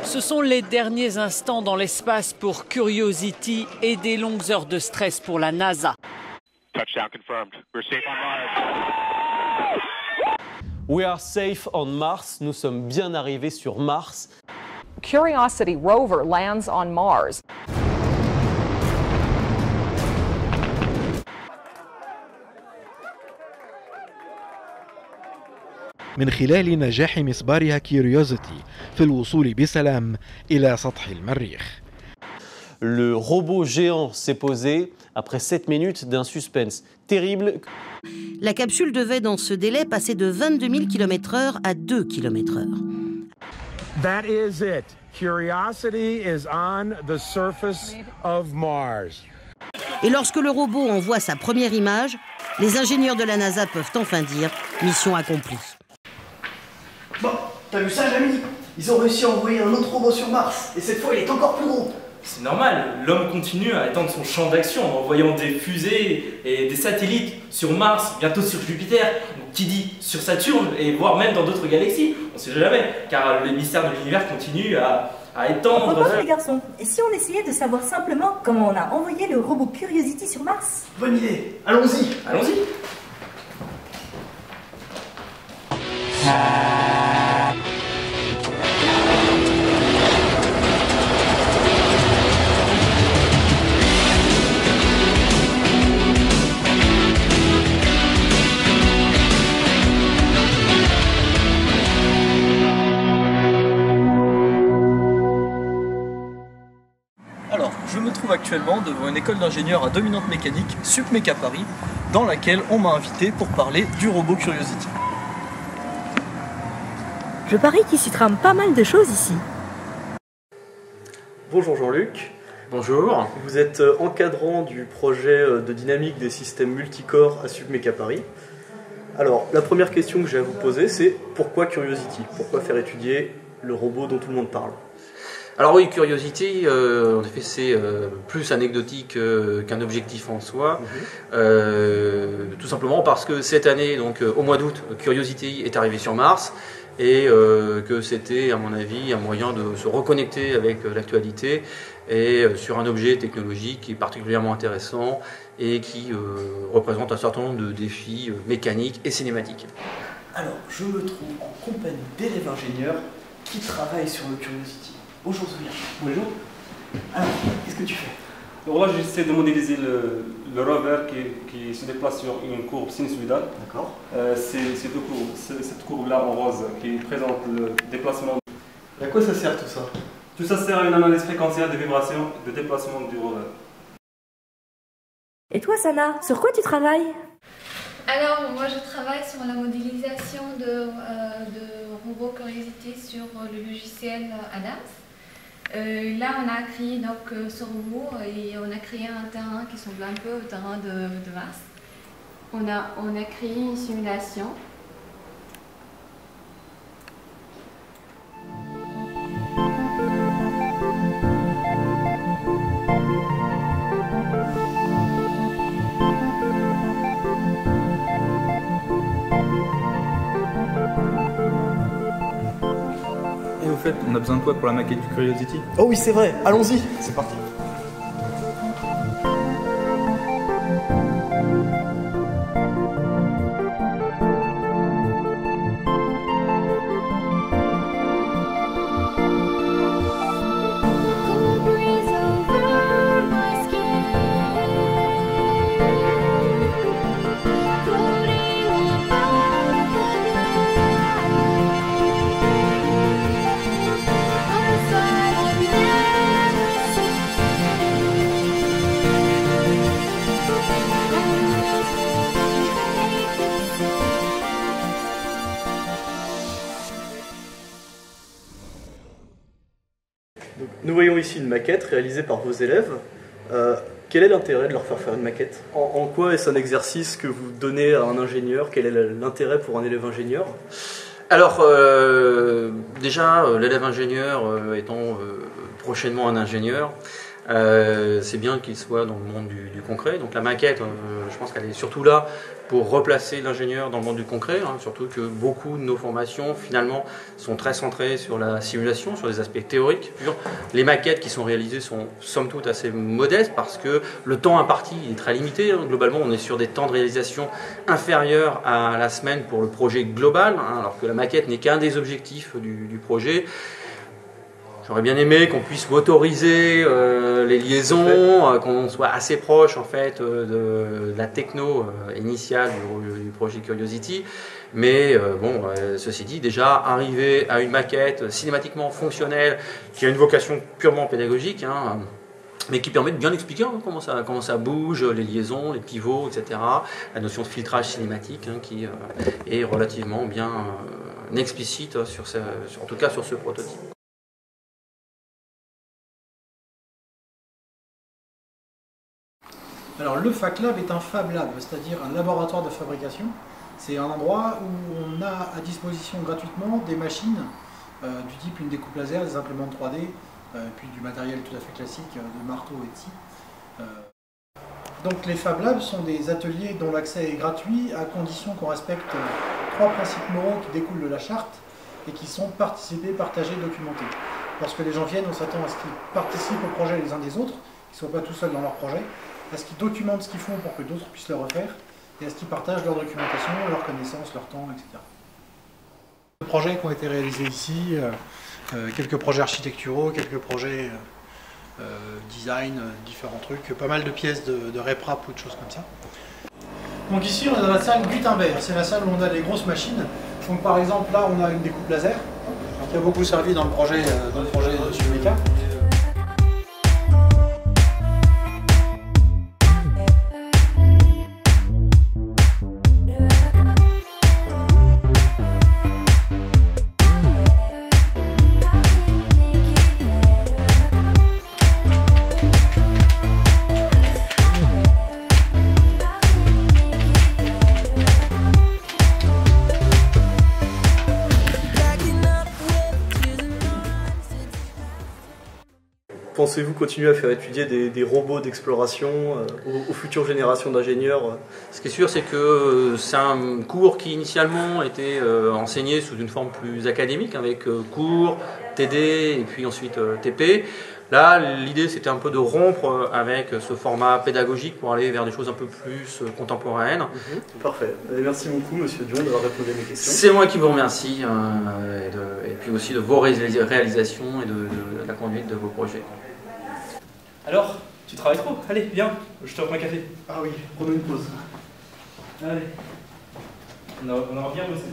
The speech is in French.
Ce sont les derniers instants dans l'espace pour Curiosity et des longues heures de stress pour la NASA. Touchdown confirmed. We're safe on Mars. We are safe on Mars. Nous sommes bien arrivés sur Mars. Curiosity rover lands on Mars. من خلال نجاح مسبارها كيوريوزيتي في الوصول بسلام إلى سطح المريخ. Le robot géant s'est posé après 7 minutes d'un suspense terrible. La capsule devait dans ce délai passer de 22 000 km/h à 2 km/h. That is it. Curiosity is on the surface of Mars. Et lorsque le robot envoie sa première image, les ingénieurs de la NASA peuvent enfin dire « mission accomplie ». Bon, t'as vu ça, Jamie? Ils ont réussi à envoyer un autre robot sur Mars, et cette fois il est encore plus gros. C'est normal, l'homme continue à étendre son champ d'action en envoyant des fusées et des satellites sur Mars, bientôt sur Jupiter, donc qui dit sur Saturne, et voire même dans d'autres galaxies, on ne sait jamais, car le mystère de l'univers continue à étendre. Pourquoi pas, les garçons? Et si on essayait de savoir simplement comment on a envoyé le robot Curiosity sur Mars? Bonne idée, allons-y. Allons-y. Alors, je me trouve actuellement devant une école d'ingénieurs à dominante mécanique, SupMeca Paris, dans laquelle on m'a invité pour parler du robot Curiosity. Je parie qu'il s'y trame pas mal de choses ici. Bonjour Jean-Luc. Bonjour. Vous êtes encadrant du projet de dynamique des systèmes multicorps à SupMeca Paris. Alors, la première question que j'ai à vous poser, c'est pourquoi Curiosity? Pourquoi faire étudier le robot dont tout le monde parle? Alors oui, Curiosity, en effet, c'est plus anecdotique qu'un objectif en soi. Tout simplement parce que cette année, donc au mois d'août, Curiosity est arrivé sur Mars et que c'était, à mon avis, un moyen de se reconnecter avec l'actualité et sur un objet technologique qui est particulièrement intéressant et qui représente un certain nombre de défis mécaniques et cinématiques. Alors, je me trouve en compagnie d'élèves ingénieurs qui travaillent sur le Curiosity. Bonjour Sophia. Bonjour. Alors, qu'est-ce que tu fais? Alors là, j'essaie de modéliser le rover qui se déplace sur une courbe sinusoïdale. D'accord. Cette courbe-là en rose qui présente le déplacement. À quoi ça sert tout ça? Tout ça sert à une analyse fréquentielle des vibrations de déplacement du rover. Et toi, Sana, sur quoi tu travailles? Alors, moi je travaille sur la modélisation de robots Curiosity sur le logiciel Adams. Là, on a créé donc ce robot et on a créé un terrain qui semble un peu au terrain de Mars. On a créé une simulation. Et au fait, on a besoin de quoi pour la maquette du Curiosity? Oh oui, c'est vrai, allons-y, c'est parti. Nous voyons ici une maquette réalisée par vos élèves. Quel est l'intérêt de leur faire une maquette? En quoi est-ce un exercice que vous donnez à un ingénieur? Quel est l'intérêt pour un élève ingénieur? Alors, déjà, l'élève ingénieur étant prochainement un ingénieur, c'est bien qu'il soit dans le monde du concret. Donc la maquette, je pense qu'elle est surtout là pour replacer l'ingénieur dans le monde du concret, hein, surtout que beaucoup de nos formations finalement sont très centrées sur la simulation, sur des aspects théoriques purs. Les maquettes qui sont réalisées sont somme toute assez modestes parce que le temps imparti est très limité. Hein. Globalement, on est sur des temps de réalisation inférieurs à la semaine pour le projet global, hein, alors que la maquette n'est qu'un des objectifs du projet. J'aurais bien aimé qu'on puisse motoriser les liaisons, qu'on soit assez proche en fait de la techno initiale du projet Curiosity. Mais bon, ceci dit, déjà arriver à une maquette cinématiquement fonctionnelle qui a une vocation purement pédagogique, hein, mais qui permet de bien expliquer hein, comment ça bouge, les liaisons, les pivots, etc. La notion de filtrage cinématique hein, qui est relativement bien explicite en tout cas sur ce prototype. Alors le FacLab est un Fab Lab, c'est-à-dire un laboratoire de fabrication. C'est un endroit où on a à disposition gratuitement des machines du type une découpe laser, des imprimantes 3D, puis du matériel tout à fait classique de marteau et de scie. Donc les Fab Labs sont des ateliers dont l'accès est gratuit à condition qu'on respecte 3 principes moraux qui découlent de la charte et qui sont participer, partager, documenter. Lorsque les gens viennent, on s'attend à ce qu'ils participent au projet les uns des autres, qu'ils ne soient pas tout seuls dans leur projet, à ce qu'ils documentent ce qu'ils font pour que d'autres puissent le refaire, et à ce qu'ils partagent leur documentation, leurs connaissances, leur temps, etc. Les projets qui ont été réalisés ici, quelques projets architecturaux, quelques projets design, différents trucs, pas mal de pièces de RepRap ou de choses comme ça. Donc ici on est dans la salle Gutenberg, c'est la salle où on a les grosses machines. Donc par exemple là on a une découpe laser, qui a beaucoup servi dans le projet de SubMeca. Pensez-vous continuer à faire étudier des robots d'exploration aux futures générations d'ingénieurs? Ce qui est sûr, c'est que c'est un cours qui initialement était enseigné sous une forme plus académique, avec cours, TD et puis ensuite TP. Là, l'idée c'était un peu de rompre avec ce format pédagogique pour aller vers des choses un peu plus contemporaines. Parfait. Merci beaucoup, Monsieur Dion, d'avoir répondu à mes questions. C'est moi qui vous remercie, et puis aussi de vos réalisations et de la conduite de vos projets. Alors, tu travailles trop? Allez, viens, je te offre un café. Ah oui, prenons une pause. Allez. On aura bien bossé.